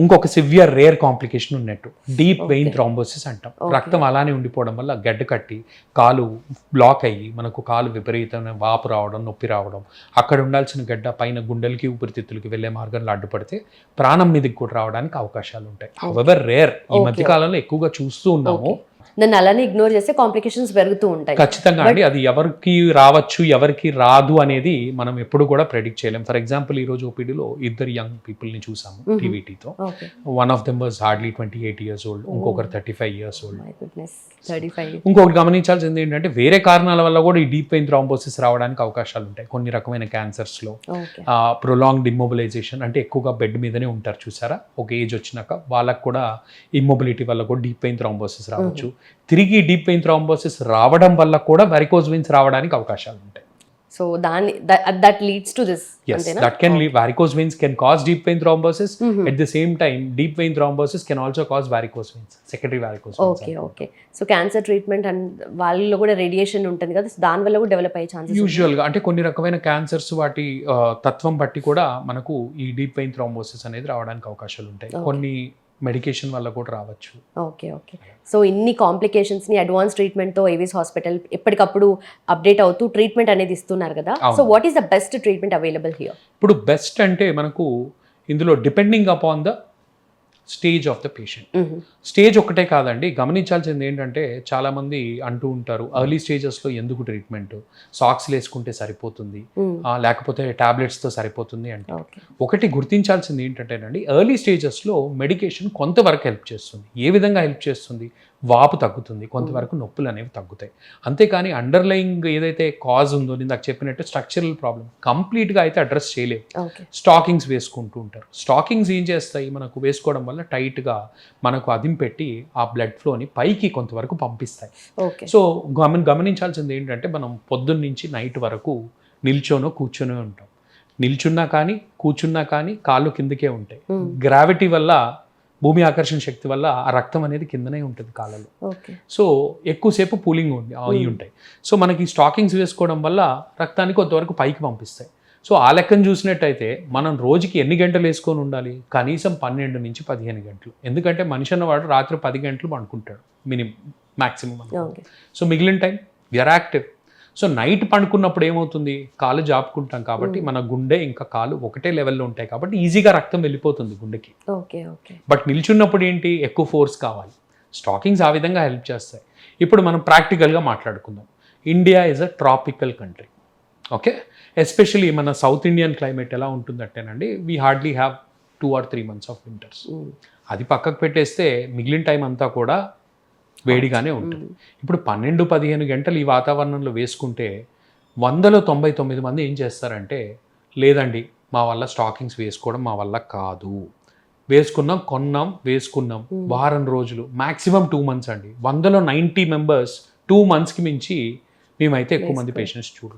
ఇంకొక సివియర్ రేర్ కాంప్లికేషన్ ఉన్నట్టు, డీప్ వెయిన్ థ్రాంబోసిస్ అంటాం. రక్తం అలానే ఉండిపోవడం వల్ల గడ్డ కట్టి కాలు బ్లాక్ అయ్యి మనకు కాలు విపరీతమైన వాపు రావడం, నొప్పి రావడం, అక్కడ ఉండాల్సిన గడ్డ పైన గుండెలకి ఊపిరితిత్తులకి వెళ్ళే మార్గంలో అడ్డుపడితే ప్రాణం మీదకి కూడా రావడానికి అవకాశాలు ఉంటాయి. హౌవెవర్ రేర్, ఈ మధ్య కాలంలో ఎక్కువగా చూస్తూ ఉన్నాము. దాన్ని అలానే ఇగ్నోర్ చేస్తే కాంప్లికేషన్స్ పెరుగుతూ ఉంటాయి. ఖచ్చితంగా అండి, అది ఎవరికి రావచ్చు ఎవరికి రాదు అనేది మనం ఎప్పుడు కూడా ప్రెడిక్ట్ చేయలేం. ఫర్ ఎగ్జాంపుల్ ఈ రోజు ఓపీడీలో 2 యంగ్ పీపుల్ ని చూసాము టీవీటీతో. One of them was hardly 28 years old, ఇంకొకరు 35 years old. ఇంకొకటి గమనించాల్సింది ఏంటంటే వేరే కారణాల వల్ల కూడా ఈ డీప్ వెయిన్ థ్రాంబోసిస్ రావడానికి అవకాశాలు ఉంటాయి. కొన్ని రకమైన క్యాన్సర్స్ లో ప్రొలాంగ్డ్ ఇమ్మొబిలైజేషన్ అంటే ఎక్కువగా బెడ్ మీదనే ఉంటారు చూసారా, ఒక ఏజ్ వచ్చినాక వాళ్ళకు కూడా ఇమ్మొబిలిటీ వల్ల కూడా డీప్ వెయిన్ థ్రాంబోసిస్ రావచ్చు. తిరిగి డీప్ వెయిన్ థ్రాంబోసిస్ రావడం వల్ల కూడా వారికోజ్ వెయిన్స్ రావడానికి అవకాశాలు ఉంటాయి. So that leads to this. Yes, that can lead. Varicose veins can cause deep vein thrombosis. At the same time, deep vein thrombosis can also cause varicose veins, secondary varicose veins. Okay. So cancer treatment and వాళ్ళలో కూడా రేడియేషన్ ఉంటుంది కదా, దాని వల్ల కూడా డెవలప్ అయ్యే ఛాన్సెస్ యూజువల్గా అంటే కొన్ని రకమైన క్యాన్సర్స్ వాటి తత్వం బట్టి కూడా మనకు ఈ డీప్ వెయిన్ థ్రాంబోసిస్ అనేది రావడానికి అవకాశాలు ఉంటాయి. కొన్ని మెడికేషన్ వల్ల కూడా రావచ్చు. ఓకే. సో ఇన్ని కాంప్లికేషన్స్ని అడ్వాన్స్ ట్రీట్మెంట్తో ఏవిస్ హాస్పిటల్ ఎప్పటికప్పుడు అప్డేట్ అవుతూ ట్రీట్మెంట్ అనేది ఇస్తున్నారు కదా. So what is the best treatment available here? ఇప్పుడు బెస్ట్ అంటే మనకు ఇందులో depending upon the stage of the patient. Stage ఒక్కటే కాదండి, గమనించాల్సింది ఏంటంటే చాలామంది అంటూ ఉంటారు ఎర్లీ స్టేజెస్లో ఎందుకు ట్రీట్మెంట్, సాక్స్లు వేసుకుంటే సరిపోతుంది లేకపోతే టాబ్లెట్స్తో సరిపోతుంది అంటే. ఒకటి గుర్తించాల్సింది ఏంటంటేనండి ఎర్లీ స్టేజెస్లో మెడికేషన్ కొంతవరకు హెల్ప్ చేస్తుంది. ఏ విధంగా హెల్ప్ చేస్తుంది? వాపు తగ్గుతుంది, కొంతవరకు నొప్పులు అనేవి తగ్గుతాయి. అంతేకాని అండర్లయింగ్ ఏదైతే కాజ్ ఉందో నేను నాకు చెప్పినట్టు స్ట్రక్చరల్ ప్రాబ్లం కంప్లీట్గా అయితే అడ్రస్ చేయలేము. స్టాకింగ్స్ వేసుకుంటూ ఉంటారు. స్టాకింగ్స్ ఏం చేస్తాయి, మనకు వేసుకోవడం వల్ల టైట్గా మనకు అదిం పెట్టి ఆ బ్లడ్ ఫ్లోని పైకి కొంతవరకు పంపిస్తాయి. సో గమనించాల్సింది ఏంటంటే మనం పొద్దున్న నుంచి నైట్ వరకు నిల్చోనో కూర్చొనే ఉంటాం. నిల్చున్నా కానీ కూర్చున్నా కానీ కాళ్ళు కిందకే ఉంటాయి. గ్రావిటీ వల్ల, భూమి ఆకర్షణ శక్తి వల్ల ఆ రక్తం అనేది కిందనే ఉంటుంది కాళ్ళలో. సో ఎక్కువసేపు కూలింగ్ అయి ఉంటాయి. సో మనకి స్టాకింగ్స్ వేసుకోవడం వల్ల రక్తాన్ని కొంతవరకు పైకి పంపిస్తాయి. సో ఆ లెక్కను చూసినట్టయితే మనం రోజుకి ఎన్ని గంటలు వేసుకొని ఉండాలి? కనీసం 12 నుంచి 15 గంటలు. ఎందుకంటే మనిషి అన్నవాడు రాత్రి 10 గంటలు పండుకుంటాడు మ్యాక్సిమం. సో మిగిలిన time we're active. So night పండుకున్నప్పుడు ఏమవుతుంది, కాలు జాపుకుంటాం కాబట్టి మన గుండె ఇంకా కాలు ఒకటే లెవెల్లో ఉంటాయి కాబట్టి ఈజీగా రక్తం వెళ్ళిపోతుంది గుండెకి. బట్ నిల్చున్నప్పుడు ఏంటి, ఎక్కువ ఫోర్స్ కావాలి. స్టాకింగ్స్ ఆ విధంగా హెల్ప్ చేస్తాయి. ఇప్పుడు మనం ప్రాక్టికల్గా మాట్లాడుకుందాం. India is a tropical country. Okay, especially మన సౌత్ ఇండియన్ క్లైమేట్ ఎలా ఉంటుందంటేనండి we hardly have 2 or 3 months of winters. అది పక్కకు పెట్టేస్తే మిగిలిన టైం అంతా కూడా వేడిగానే ఉంటుంది. ఇప్పుడు 12-15 గంటలు ఈ వాతావరణంలో వేసుకుంటే 100లో 99 మంది ఏం చేస్తారంటే లేదండి మా వల్ల స్టాకింగ్స్ వేసుకోవడం మా వల్ల కాదు, వేసుకున్నాం కొన్నాం వేసుకున్నాం వారం రోజులు మ్యాక్సిమం 2 months అండి. 100లో 90 members 2 monthsకి మించి మేమైతే ఎక్కువ మంది పేషెంట్స్ చూడు.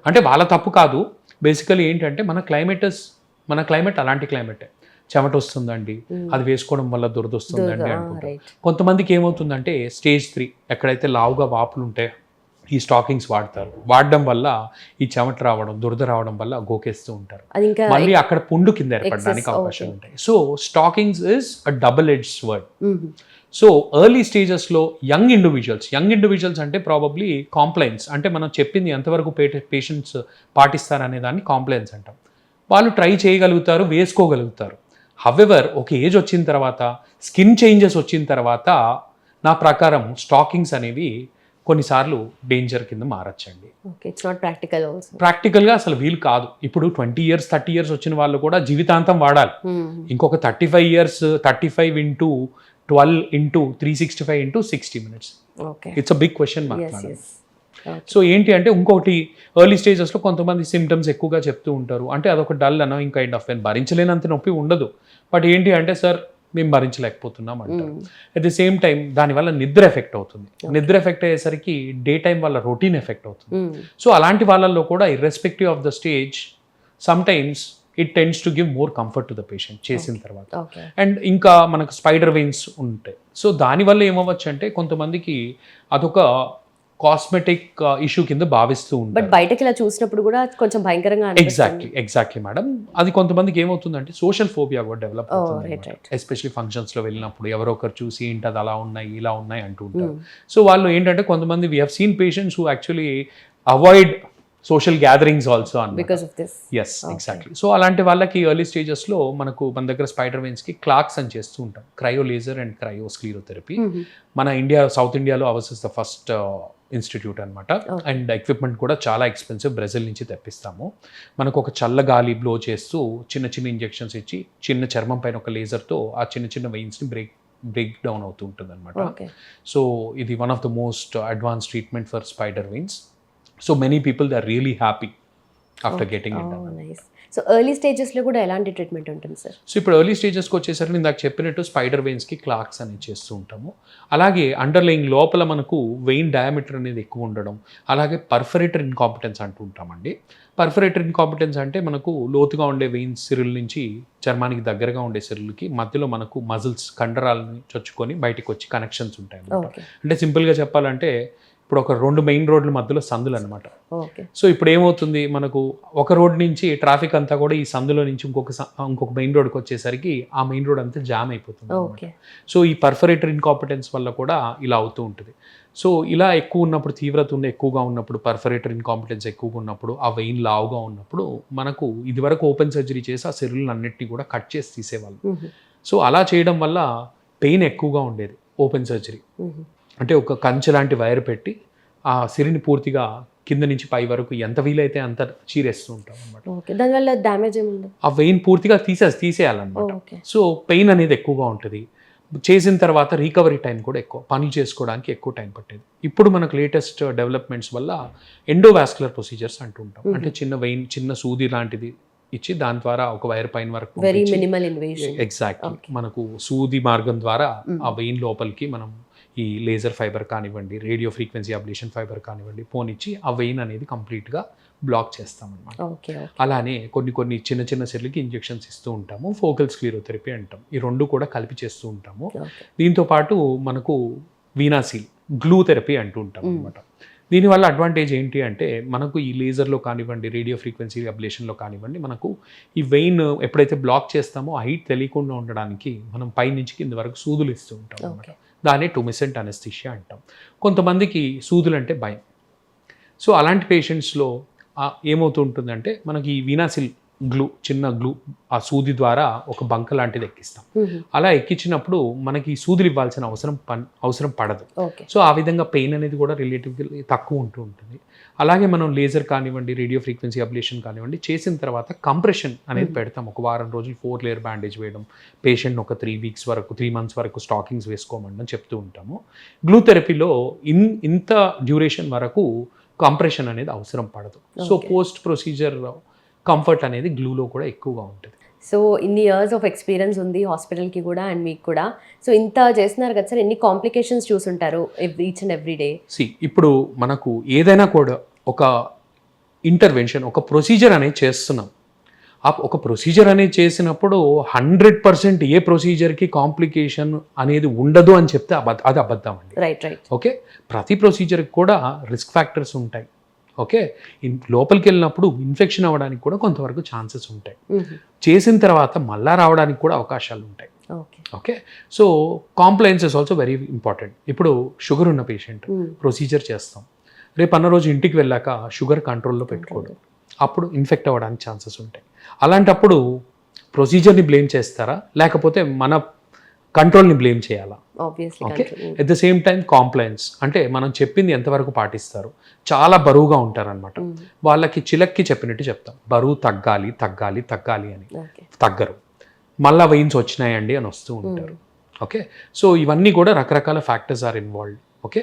అంటే వాళ్ళ తప్పు కాదు, బేసికలీ ఏంటంటే మన క్లైమేట్ అలాంటి క్లైమేటే. చెమట వస్తుందండి, అది వేసుకోవడం వల్ల దురద వస్తుందండి అనుకుంటాం. కొంతమందికి ఏమవుతుందంటే స్టేజ్ 3 ఎక్కడైతే లావుగా వాపులు ఉంటాయో ఈ స్టాకింగ్స్ వాడడం వల్ల ఈ చెమట రావడం, దురద రావడం వల్ల గోకేస్తూ ఉంటారు. మళ్ళీ అక్కడ పుండు కింద ఏర్పడడానికి అవకాశాలు ఉంటాయి. So stockings is a double edge word. So early స్టేజెస్లో యంగ్ ఇండివిజువల్స్ అంటే ప్రాబబ్లీ కాంప్లైన్స్ అంటే మనం చెప్పింది ఎంతవరకు పేషెంట్స్ పాటిస్తారనే దాన్ని కాంప్లైన్స్ అంటాం. వాళ్ళు ట్రై చేయగలుగుతారు, వేసుకోగలుగుతారు. హవెవర్ ఒక ఏజ్ వచ్చిన తర్వాత, స్కిన్ చేంజెస్ వచ్చిన తర్వాత నా ప్రకారం స్టాకింగ్స్ అనేవి కొన్నిసార్లు డేంజర్ కింద మారచ్చండి. ప్రాక్టికల్గా అసలు వీలు కాదు. ఇప్పుడు 20 years 30 years వచ్చిన వాళ్ళు కూడా జీవితాంతం వాడాలి. ఇంకొక 35 years 35 into 12 into 365 into 60 minutes. Okay. It's a big question mark yes madam. Yes. So ఏంటి అంటే ఇంకొకటి ఎర్లీ స్టేజెస్లో కొంతమంది సిమ్టమ్స్ ఎక్కువగా చెప్తూ ఉంటారు. అంటే అదొక dull annoying kind of pain, భరించలేనంత నొప్పి ఉండదు, బట్ ఏంటి అంటే సార్ మేము భరించలేకపోతున్నాం అంటారు. అట్ ది సేమ్ టైం దానివల్ల నిద్ర ఎఫెక్ట్ అవుతుంది. నిద్ర ఎఫెక్ట్ అయ్యేసరికి డే టైం వల్ల రొటీన్ ఎఫెక్ట్ అవుతుంది. సో అలాంటి వాళ్ళల్లో కూడా irrespective of the stage some times it tends to give more comfort to the patient చేసిన తర్వాత. ఓకే. అండ్ ఇంకా మనకు స్పైడర్ వెయిన్స్ ఉంటాయి. సో దానివల్ల ఏమవ్వచ్చు అంటే కొంతమందికి అదొక కాస్మెటిక్ ఇష్యూ కింద భావిస్తూ బట్ ఉంటారు. బయటకి ఇలా చూసినప్పుడు కూడా కొంచెం భయంకరంగా అనిపిస్తుంది. Exactly madam. అది కొంతమందికి ఏమవుతుందంటే సోషల్ ఫోబియా కూడా డెవలప్ రైట్ అవుతుంది, రైట్. ఎస్పెషలీ ఫంక్షన్స్లో వెళ్ళినప్పుడు ఎవరో ఒకరు చూసి ఏంటి అది అలా ఉన్నాయి ఇలా ఉన్నాయి అంటూ ఉంటారు. సో వాళ్ళు ఏంటంటే కొంతమంది we have seen patients who actually avoid social gatherings also అన్నమాట. Because of this. Yes exactly. So అలాంటి వాళ్ళకి ఎర్లీ స్టేజెస్లో మన దగ్గర స్పైడర్ వెయిన్స్కి క్లాక్స్ అని చేస్తూ ఉంటాం, cryo laser and cryo sclerotherapy. మన ఇండియా సౌత్ ఇండియాలో hours is the first institute అనమాట. అండ్ ఎక్విప్మెంట్ కూడా చాలా ఎక్స్పెన్సివ్, బ్రెజిల్ నుంచి తెప్పిస్తాము. మనకు ఒక చల్ల గాలి బ్లో చేస్తూ చిన్న చిన్న ఇంజెక్షన్స్ ఇచ్చి చిన్న చర్మం పైన ఒక లేజర్తో ఆ చిన్న చిన్న వెయిన్స్ని బ్రేక్ డౌన్ అవుతూ ఉంటుంది అనమాట. సో ఇది one of the most advance treatment for spider veins. So many people, they are really happy after getting it done. Nice. So early స్టేజెస్లో కూడా ఎలాంటి ట్రీట్మెంట్ ఉంటుంది సార్? సో ఇప్పుడు ఎర్లీ స్టేజెస్కి వచ్చేసరికి నేను నాకు చెప్పినట్టు స్పైడర్ వెయిన్స్కి క్లాక్స్ అనేది చేస్తూ ఉంటాము. అలాగే అండర్లయింగ్ లోపల మనకు వెయిన్ డయామీటర్ అనేది ఎక్కువ ఉండడం, అలాగే పర్ఫరేటర్ ఇన్కాంపిటెన్స్ అంటూ ఉంటామండి. పర్ఫరేటర్ ఇన్కాంపిటెన్స్ అంటే మనకు లోతుగా ఉండే వెయిన్ సిరుల నుంచి చర్మానికి దగ్గరగా ఉండే సిరులకి మధ్యలో మనకు మజిల్స్ కండరాలని చొచ్చుకొని బయటకు వచ్చి కనెక్షన్స్ ఉంటాయి అన్నమాట. అంటే సింపుల్గా చెప్పాలంటే ఇప్పుడు ఒక 2 మెయిన్ రోడ్ల మధ్యలో సందులు అనమాట. సో ఇప్పుడు ఏమవుతుంది, మనకు ఒక రోడ్ నుంచి ట్రాఫిక్ అంతా కూడా ఈ సందులో నుంచి ఇంకొక మెయిన్ రోడ్కి వచ్చేసరికి ఆ మెయిన్ రోడ్ అంతా జామ్ అయిపోతుంది. సో ఈ పర్ఫరేటర్ ఇన్కాంపిటెన్స్ వల్ల కూడా ఇలా అవుతూ ఉంటుంది. సో ఇలా ఎక్కువ ఉన్నప్పుడు, తీవ్రత ఎక్కువగా ఉన్నప్పుడు, పర్ఫరేటర్ ఇన్కాంపిటెన్స్ ఎక్కువగా ఉన్నప్పుడు, ఆ వెయిన్ లావుగా ఉన్నప్పుడు మనకు ఇదివరకు ఓపెన్ సర్జరీ చేసి ఆ సెల్లులను అన్నిటినీ కూడా కట్ చేసి తీసేవాళ్ళు. సో అలా చేయడం వల్ల పెయిన్ ఎక్కువగా ఉండేది. ఓపెన్ సర్జరీ అంటే ఒక కంచె లాంటి వైర్ పెట్టి ఆ సిరిని పూర్తిగా కింద నుంచి పై వరకు ఎంత వీలైతే అంత చీరేస్తూ ఉంటాం అనమాట. దానివల్ల డ్యామేజ్ ఏముంది, ఆ వెయిన్ పూర్తిగా తీసేయాలన్నమాట. సో పెయిన్ అనేది ఎక్కువగా ఉంటుంది. చేసిన తర్వాత రికవరీ టైం కూడా ఎక్కువ, పనులు చేసుకోవడానికి ఎక్కువ టైం పట్టేది. ఇప్పుడు మనకు లేటెస్ట్ డెవలప్మెంట్స్ వల్ల ఎండోవాస్కులర్ ప్రొసీజర్స్ అంటూ ఉంటాం. అంటే చిన్న వెయిన్, చిన్న సూది లాంటిది ఇచ్చి దాని ద్వారా ఒక వైర్ పైన వరకు వెరీ మినిమల్ ఇన్వేషన్. ఎగ్జాక్ట్లీ. మనకు సూది మార్గం ద్వారా ఆ వెయిన్ లోపలికి మనం ఈ లేజర్ ఫైబర్ కానివ్వండి, రేడియో ఫ్రీక్వెన్సీ అబ్లేషన్ ఫైబర్ కానివ్వండి పోనిచ్చి ఆ వెయిన్ అనేది కంప్లీట్గా బ్లాక్ చేస్తామన్నమాట. అలానే కొన్ని చిన్న చిన్న సెల్కి ఇంజెక్షన్స్ ఇస్తూ ఉంటాము, ఫోకల్ స్క్లీరోథెరపీ అంటాం. ఈ 2 కూడా కలిపి చేస్తూ ఉంటాము. దీంతో పాటు మనకు వీనాసిల్ గ్లూ థెరపీ అంటూ ఉంటాం అనమాట. దీనివల్ల అడ్వాంటేజ్ ఏంటి అంటే మనకు ఈ లేజర్లో కానివ్వండి, రేడియో ఫ్రీక్వెన్సీ అబ్లేషన్లో కానివ్వండి, మనకు ఈ వెయిన్ ఎప్పుడైతే బ్లాక్ చేస్తామో ఆ హీట్ తెలియకుండా ఉండడానికి మనం పై నుంచి కింద వరకు సూదులు ఇస్తూ ఉంటాం అనమాట. దాన్ని టుమిసెంట్ అనెస్థీషియా అంటాం. కొంతమందికి సూదులు అంటే భయం. సో అలాంటి పేషెంట్స్లో ఏమవుతూ ఉంటుందంటే మనకి ఈ వీనాసిల్ గ్లూ, చిన్న గ్లూ ఆ సూది ద్వారా ఒక బంక లాంటిది ఎక్కిస్తాం. అలా ఎక్కించినప్పుడు మనకి సూదులు ఇవ్వాల్సిన అవసరం పడదు. సో ఆ విధంగా పెయిన్ అనేది కూడా రిలేటివ్గా తక్కువ ఉంటూ ఉంటుంది. అలాగే మనం లేజర్ కానివ్వండి, రేడియో ఫ్రీక్వెన్సీ అబ్లేషన్ కానివ్వండి చేసిన తర్వాత కంప్రెషన్ అనేది పెడతాం. ఒక వారం రోజులు 4 లేయర్ బ్యాండేజ్ వేయడం, పేషెంట్ ఒక 3 months వరకు స్టాకింగ్స్ వేసుకోమని చెప్తూ ఉంటాము. గ్లూ థెరపీలో ఇంత డ్యూరేషన్ వరకు కంప్రెషన్ అనేది అవసరం పడదు. సో పోస్ట్ ప్రొసీజర్ కంఫర్ట్ అనేది గ్లూలో కూడా ఎక్కువగా ఉంటుంది. సో ఇన్ని ఇయర్స్ ఆఫ్ ఎక్స్పీరియన్స్ ఉంది హాస్పిటల్కి కూడా అండ్ మీకు కూడా. సో ఇంత చేస్తున్నారు కదా సార్, ఎన్ని కాంప్లికేషన్స్ చూసుంటారు ఈచ్ అండ్ ఎవ్రీ డే? ఇప్పుడు మనకు ఏదైనా కూడా ఒక ఇంటర్వెన్షన్, ఒక ప్రొసీజర్ అనేది చేస్తున్నాం. ఒక ప్రొసీజర్ అనేది చేసినప్పుడు 100% ఏ ప్రొసీజర్కి కాంప్లికేషన్ అనేది ఉండదు అని చెప్తే అది అబద్ధం అండి. రైట్. ఓకే, ప్రతి ప్రొసీజర్కి కూడా రిస్క్ ఫ్యాక్టర్స్ ఉంటాయి. ఓకే, లోపలికి వెళ్ళినప్పుడు ఇన్ఫెక్షన్ అవ్వడానికి కూడా కొంతవరకు ఛాన్సెస్ ఉంటాయి. చేసిన తర్వాత మళ్ళా రావడానికి కూడా అవకాశాలు ఉంటాయి. Okay, so compliance is also very important. ఇప్పుడు షుగర్ ఉన్న పేషెంట్ ప్రొసీజర్ చేస్తాం, రేపు అన్న రోజు ఇంటికి వెళ్ళాక షుగర్ కంట్రోల్లో పెట్టుకోవడం, అప్పుడు ఇన్ఫెక్ట్ అవ్వడానికి ఛాన్సెస్ ఉంటాయి. అలాంటప్పుడు ప్రొసీజర్ని బ్లేమ్ చేస్తారా, లేకపోతే మన కంట్రోల్ని బ్లేమ్ చేయాలా? Okay, at the same time compliance అంటే మనం చెప్పింది ఎంతవరకు పాటిస్తారు. చాలా బరువుగా ఉంటారనమాట, వాళ్ళకి చిలక్కి చెప్పినట్టు చెప్తాం, బరువు తగ్గాలి తగ్గాలి తగ్గాలి అని, తగ్గరు. మళ్ళా వెయిన్స్ వచ్చినాయండి అని వస్తూ ఉంటారు. ఓకే, సో ఇవన్నీ కూడా రకరకాల ఫ్యాక్టర్స్ ఆర్ ఇన్వాల్వ్డ్. ఓకే,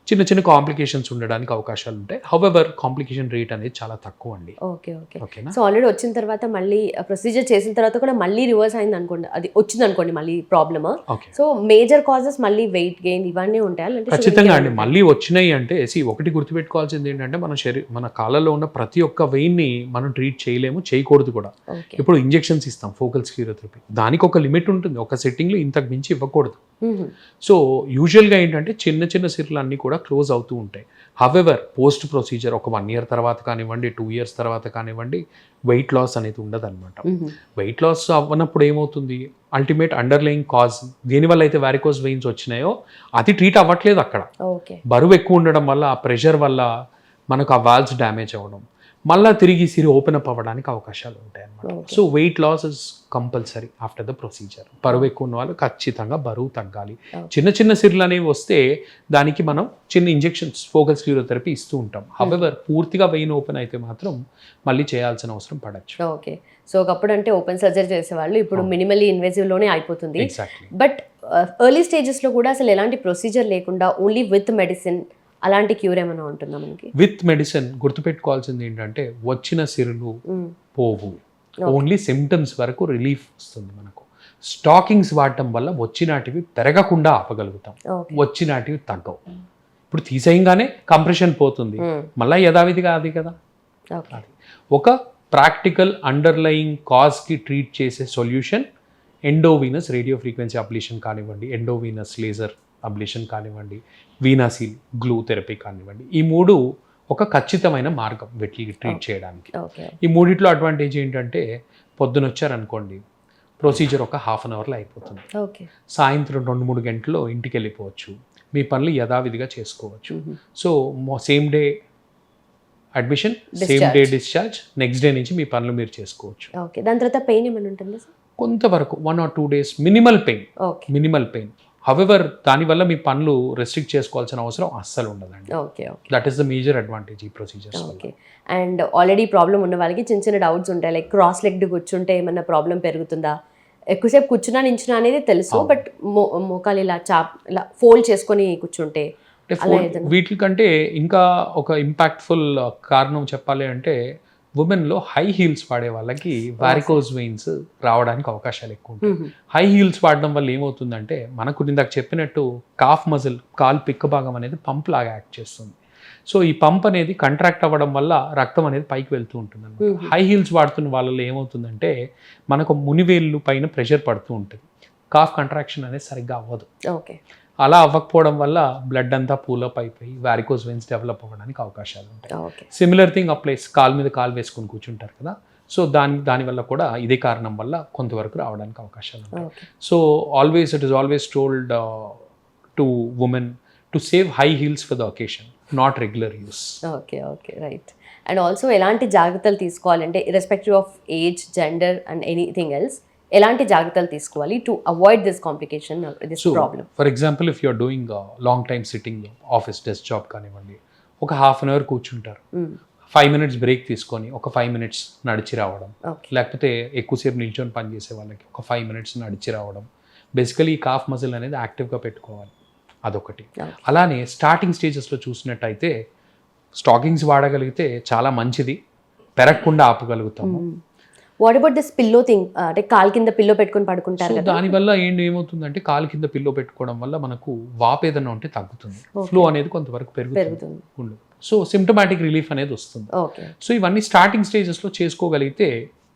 చిన్న చిన్న కాంప్లికేషన్స్ ఉండడానికి అవకాశాలు ఉంటాయి. హౌవెవర్ కాంప్లికేషన్ రేట్ అనేది చాలా తక్కువ అండి. Okay okay. ఓకేనా? సో ఆల్రెడీ వచ్చిన తర్వాత మళ్ళీ ప్రొసీజర్ చేసిన తర్వాత కూడా మళ్ళీ రివర్స్ అయింది అనుకోండి, అది వచ్చింది అనుకోండి మళ్ళీ problem. Okay, so major causes మళ్ళీ వెయిట్ గెయిన్ ఇవన్నీ ఉంటాయి అంటే ఖచ్చితంగా అండి. మళ్ళీ వచ్చినాయి అంటే ఒకటి గుర్తుపెట్టుకోవాల్సింది ఏంటంటే మన కాళ్ళలో ఉన్న ప్రతి ఒక్క వెయిన్ని మనం ట్రీట్ చేయలేము, చేయకూడదు కూడా. ఓకే. ఇప్పుడు ఇంజెక్షన్స్ ఇస్తాం ఫోకల్ స్క్లీరోథెరపీ, దానికి ఒక లిమిట్ ఉంటుంది, ఒక సెట్టింగ్లో ఇంతకు మించి ఇవ్వకూడదు. సో యూజువల్గా ఏంటంటే చిన్న చిన్న సిర్లు అన్నీ కూడా క్లోజ్ అవుతూ ఉంటాయి. హవెవర్ పోస్ట్ ప్రొసీజర్ ఒక 1 year తర్వాత కానివ్వండి, 2 years తర్వాత కానివ్వండి, వెయిట్ లాస్ అనేది ఉండదు అనమాట. వెయిట్ లాస్ అవ్వనప్పుడు ఏమవుతుంది, అల్టిమేట్ అండర్లయింగ్ కాజ్ దేనివల్ల అయితే వారికోస్ వెయిన్స్ వచ్చినాయో అది ట్రీట్ అవ్వట్లేదు అక్కడ. ఓకే. బరువు ఎక్కువ ఉండడం వల్ల, ఆ ప్రెషర్ వల్ల మనకు ఆ వాల్వ్స్ డ్యామేజ్ అవ్వడం, మళ్ళీ తిరిగి సిరి ఓపెన్ అప్ అవ్వడానికి అవకాశాలు ఉంటాయి అన్నమాట. So weight loss is compulsory after the procedure. బరువు ఎక్కువ ఉన్న వాళ్ళు ఖచ్చితంగా బరువు తగ్గాలి. చిన్న చిన్న సిర్లు అనేవి వస్తే దానికి మనం చిన్న ఇంజెక్షన్స్ ఫోకల్ స్క్లీరోథెరపీ ఇస్తూ ఉంటాం. హవెవర్ పూర్తిగా వెయిన్ ఓపెన్ అయితే మాత్రం మళ్ళీ చేయాల్సిన అవసరం పడచ్చు. ఓకే. సో ఒకప్పుడు అంటే ఓపెన్ సర్జరీ చేసేవాళ్ళు, ఇప్పుడు మినిమల్లీ ఇన్వేజివ్లోనే అయిపోతుంది. ఎగ్జాక్ట్లీ. బట్ ఎర్లీ స్టేజెస్లో కూడా అసలు ఎలాంటి ప్రొసీజర్ లేకుండా ఓన్లీ విత్ మెడిసిన్ అలాంటి క్యూర్ ఏమైనా ఉంటుందా మనకి? విత్ మెడిసిన్ గుర్తుపెట్టుకోవాల్సింది ఏంటంటే వచ్చిన సిరులు పోవు, ఓన్లీ సిమ్టమ్స్ వరకు రిలీఫ్ వస్తుంది మనకు. స్టాకింగ్స్ వాడటం వల్ల వచ్చినాటివి పెరగకుండా ఆపగలుగుతాం, వచ్చినాటివి తగ్గవు. ఇప్పుడు తీసేయంగానే కంప్రెషన్ పోతుంది, మళ్ళీ యథావిధిగా అది కదా. అది ఒక ప్రాక్టికల్ అండర్లయింగ్ కాజ్కి ట్రీట్ చేసే solution endovenous radio frequency ablation కానివ్వండి, ఎండోవీనస్ లేజర్ అబ్లేషన్ కానివ్వండి, వీనాసిల్ గ్లూ థెరపీ కానివ్వండి, ఈ 3 ఒక ఖచ్చితమైన మార్గం వీటికి ట్రీట్ చేయడానికి. ఈ మూడిట్లో అడ్వాంటేజ్ ఏంటంటే పొద్దున వచ్చారనుకోండి, ప్రొసీజర్ ఒక 1/2 hourలో అయిపోతుంది. సాయంత్రం 2-3 గంటల్లో ఇంటికి వెళ్ళిపోవచ్చు, మీ పనులు యథావిధిగా చేసుకోవచ్చు. So same day admission, same day discharge, next day నుంచి మీ పనులు మీరు చేసుకోవచ్చు. దాని తర్వాత పెయిన్ ఏమైనా ఉంటుంది? కొంతవరకు 1 or 2 days minimal pain. However దానివల్ల మీ పనులు రెస్ట్రిక్ట్ చేసుకోవాల్సిన అవసరం అస్సలు ఉండదండి. That is the major advantage ఈ procedures. Okay. And already problem ఉన్న వాళ్ళకి చిన్న చిన్న డౌట్స్ ఉంటాయి, లైక్ క్రాస్ లెగ్డ్ కూర్చుంటే ఏమన్నా ప్రాబ్లం పెరుగుతుందా? ఎక్కువసేపు కూర్చున్నా నించున్నా అనేది తెలుసు, బట్ మోకాలు ఇలా ఇలా ఫోల్డ్ చేసుకొని కూర్చుంటే వీటికంటే ఇంకా ఒక ఇంపాక్ట్ఫుల్ కారణం చెప్పాలి అంటే, ఉమెన్లో హై హీల్స్ వాడే వాళ్ళకి వారికోస్ వెయిన్స్ రావడానికి అవకాశాలు ఎక్కువ ఉంటాయి. హై హీల్స్ వాడడం వల్ల ఏమవుతుందంటే, మనకు ఇందాక చెప్పినట్టు కాఫ్ మజిల్, కాలు పిక్క భాగం అనేది పంప్ లాగా యాక్ట్ చేస్తుంది. సో ఈ పంప్ అనేది కంట్రాక్ట్ అవ్వడం వల్ల రక్తం అనేది పైకి వెళ్తూ ఉంటుంది అన్నమాట. హై హీల్స్ వాడుతున్న వాళ్ళలో ఏమవుతుందంటే, మనకు మునివేళ్ళు పైన ప్రెషర్ పడుతూ ఉంటుంది, కాఫ్ కంట్రాక్షన్ అనేది సరిగ్గా అవ్వదు. అలా అవ్వకపోవడం వల్ల బ్లడ్ అంతా పూలప్ అయిపోయి వారికోస్ వెయిన్స్ డెవలప్ అవ్వడానికి అవకాశాలు ఉంటాయి. సిమిలర్ థింగ్ అప్లైస్, కాలు మీద కాలు వేసుకొని కూర్చుంటారు కదా, సో దానివల్ల కూడా ఇదే కారణం వల్ల కొంతవరకు రావడానికి అవకాశాలు ఉంటాయి. So it is always told to women to save high heels for the occasion, not regular use. Okay, right. And also ఎలాంటి జాగ్రత్తలు తీసుకోవాలంటే, irrespective of age, gender and anything else, ఎలాంటి జాగ్రత్తలు తీసుకోవాలి to avoid this complication, this problem? For example, if you're doing long time sitting office desk job కానివ్వండి, ఒక 1/2 hour కూర్చుంటారు, 5 minutes బ్రేక్ తీసుకొని ఒక 5 minutes నడిచి రావడం, లేకపోతే ఎక్కువసేపు నిల్చొని పని చేసే వాళ్ళకి ఒక 5 minutes నడిచి రావడం. బేసికలీ ఈ కాఫ్ మజిల్ అనేది యాక్టివ్గా పెట్టుకోవాలి, అదొకటి. అలానే స్టార్టింగ్ స్టేజెస్లో చూసినట్టయితే స్టాకింగ్స్ వాడగలిగితే చాలా మంచిది, పెరగకుండా ఆపగలుగుతాము. What about this pillow thing, అంటే కాలు కింద పిల్లో పెట్టుకొని పడుకుంటారు కదా, దానివల్ల ఏమవుతుందంటే, కాలు కింద పిల్లో పెట్టుకోవడం వల్ల మనకు వాపు ఏదైనా ఉంటే తగ్గుతుంది, ఫ్లో అనేది కొంతవరకు పెరుగుతుంది, సో సిమ్టమాటిక్ రిలీఫ్ అనేది వస్తుంది. సో ఇవన్నీ స్టార్టింగ్ స్టేజెస్లో చేసుకోగలిగితే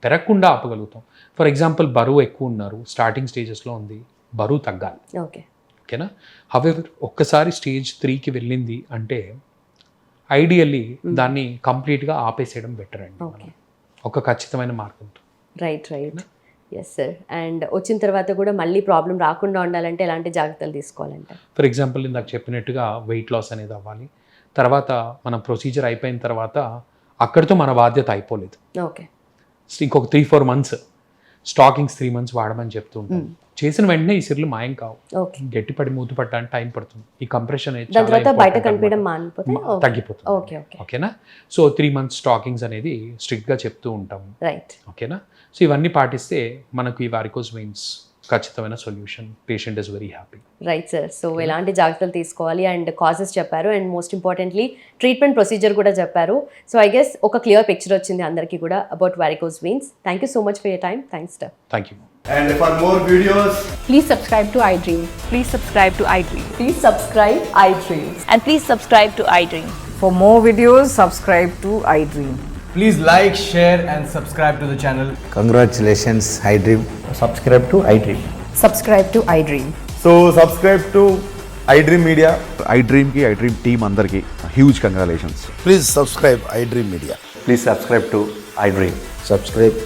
పెరగకుండా ఆపగలుగుతాం. ఫర్ ఎగ్జాంపుల్, బరువు ఎక్కువ ఉన్నారు, స్టార్టింగ్ స్టేజెస్లో ఉంది, బరువు తగ్గాలి, ఓకేనా. హవెవర్ ఒక్కసారి స్టేజ్ 3కి వెళ్ళింది అంటే ఐడియల్లీ దాన్ని కంప్లీట్గా ఆపేసేయడం బెటర్ అండి, ఒక ఖచ్చితమైన మార్గంతో. రైట్. Yes sir. అండ్ వచ్చిన తర్వాత కూడా మళ్ళీ ప్రాబ్లం రాకుండా ఉండాలంటే ఎలాంటి జాగ్రత్తలు తీసుకోవాలంటే? ఫర్ ఎగ్జాంపుల్, ఇందాక చెప్పినట్టుగా వెయిట్ లాస్ అనేది అవ్వాలి. తర్వాత మన ప్రొసీజర్ అయిపోయిన తర్వాత అక్కడితో మన బాధ్యత అయిపోలేదు, ఇంకొక 3-4 months స్టాకింగ్స్ 3 months వాడమని చెప్తూ ఉంటాం. చేసిన వెంటనే ఈ సిర్లు మాయం కావు, గట్టిపడి మూత పట్టడానికి టైం పడుతుంది. ఈ కంప్రెషన్ తగ్గిపోతుంది, ఓకేనా. సో 3 months స్టాకింగ్స్ అనేది స్ట్రిక్ట్ గా చెప్తూ ఉంటాము, ఓకేనా. సో ఇవన్నీ పాటిస్తే మనకు ఈ వారికోస్ వెయిన్స్ ఖచ్చితమైన solution. Patient is very happy. Right sir. So ఎలాంటి జాగ్రత్తలు తీసుకోవాలి అండ్ కాజెస్ చెప్పారు and most importantly treatment procedure కూడా చెప్పారు. సో ఐ గెస్ ఒక క్లియర్ పిక్చర్ వచ్చింది అందరికీ కూడా about varicose veins. Thank you so much for your time. Thanks sir. Thank you. And for more videos, Please subscribe to iDream. Please subscribe to iDream. Please subscribe iDreams. And please subscribe to iDream. For more videos, subscribe to iDream. please like, share, and subscribe to the channel. Congratulations, iDream. Subscribe to iDream. Subscribe to iDream. So, subscribe to iDream Media. iDream team అందరికి huge congratulations. Please subscribe iDream Media. Please subscribe to iDream. Subscribe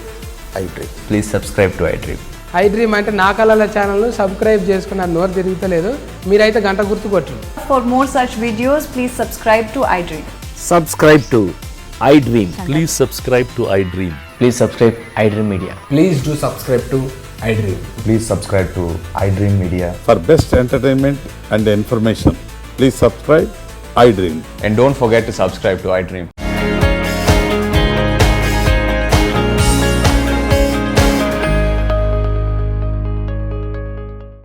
iDream. Please subscribe to iDream. iDream అంటే నా కళల ఛానల్ను సబ్స్క్రైబ్ చేసుకున్న నోరు తిరుగుతలేదు, మీరైతే గంట గుర్తు కొట్టండి. For more such videos, please subscribe to iDream. Subscribe to iDream. Please subscribe to iDream. Please subscribe iDream Media. Please do subscribe to iDream. Please subscribe to iDream Media. For best entertainment and information, please subscribe iDream. And don't forget to subscribe to iDream.